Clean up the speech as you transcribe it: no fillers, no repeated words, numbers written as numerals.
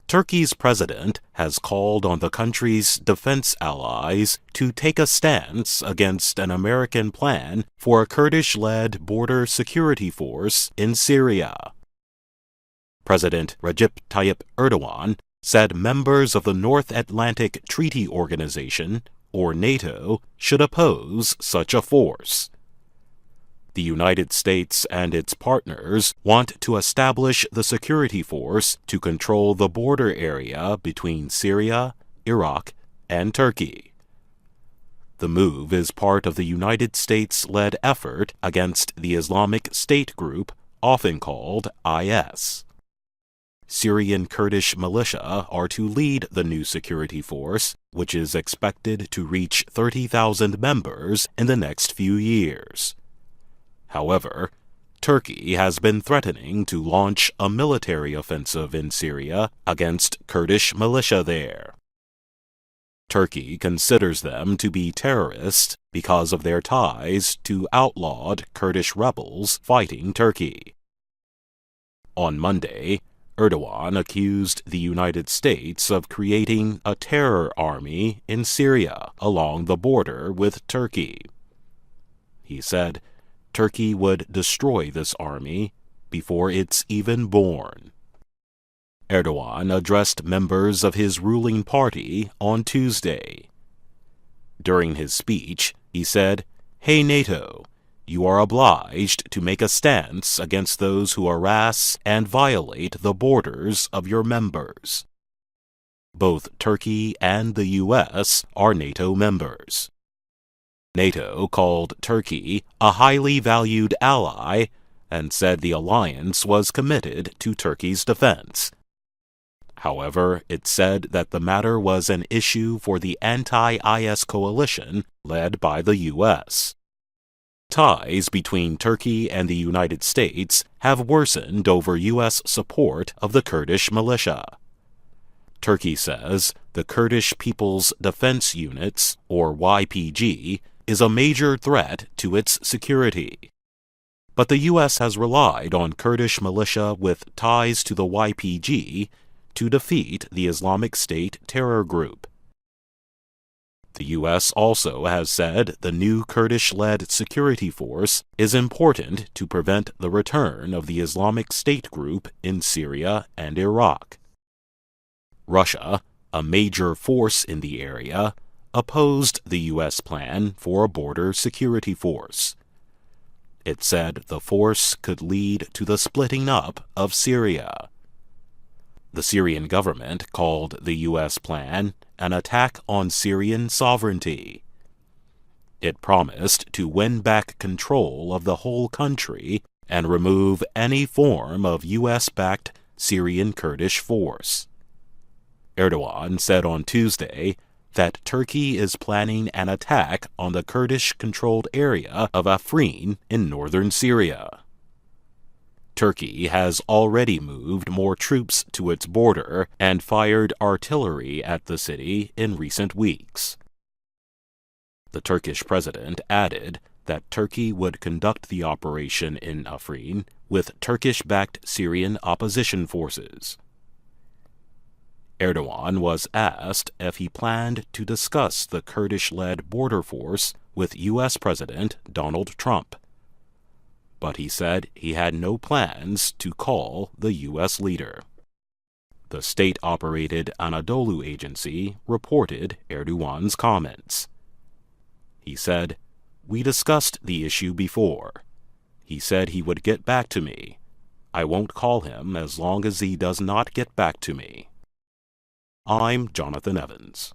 Turkey's president has called on the country's defense allies to take a stance against an American plan for a Kurdish-led border security force in Syria. President Recep Tayyip Erdogan said members of the North Atlantic Treaty Organization, or NATO, should oppose such a force. The United States and its partners want to establish the security force to control the border area between Syria, Iraq, and Turkey. The move is part of the United States-led effort against the Islamic State group, often called IS. Syrian Kurdish militia are to lead the new security force, which is expected to reach 30,000 members in the next few years. However, Turkey has been threatening to launch a military offensive in Syria against Kurdish militia there. Turkey considers them to be terrorists because of their ties to outlawed Kurdish rebels fighting Turkey. On Monday, Erdogan accused the United States of creating a terror army in Syria along the border with Turkey. He said Turkey would destroy this army before it's even born. Erdogan addressed members of his ruling party on Tuesday. During his speech, he said, "Hey NATO, you are obliged to make a stance against those who harass and violate the borders of your members." Both Turkey and the U.S. are NATO members. NATO called Turkey a highly valued ally and said the alliance was committed to Turkey's defense. However, it said that the matter was an issue for the anti-IS coalition led by the U.S. Ties between Turkey and the United States have worsened over U.S. support of the Kurdish militia. Turkey says the Kurdish People's Defense Units, or YPG, is a major threat to its security. But the U.S. has relied on Kurdish militia with ties to the YPG to defeat the Islamic State terror group. The U.S. also has said the new Kurdish-led security force is important to prevent the return of the Islamic State group in Syria and Iraq. Russia, a major force in the area, opposed the U.S. plan for a border security force. It said the force could lead to the splitting up of Syria. The Syrian government called the U.S. plan an attack on Syrian sovereignty. It promised to win back control of the whole country and remove any form of U.S.-backed Syrian Kurdish force. Erdogan said on Tuesday that Turkey is planning an attack on the Kurdish-controlled area of Afrin in northern Syria. Turkey has already moved more troops to its border and fired artillery at the city in recent weeks. The Turkish president added that Turkey would conduct the operation in Afrin with Turkish-backed Syrian opposition forces. Erdogan was asked if he planned to discuss the Kurdish-led border force with U.S. President Donald Trump, but he said he had no plans to call the U.S. leader. The state-operated Anadolu agency reported Erdogan's comments. He said, "We discussed the issue before. He said he would get back to me. I won't call him as long as he does not get back to me." I'm Jonathan Evans.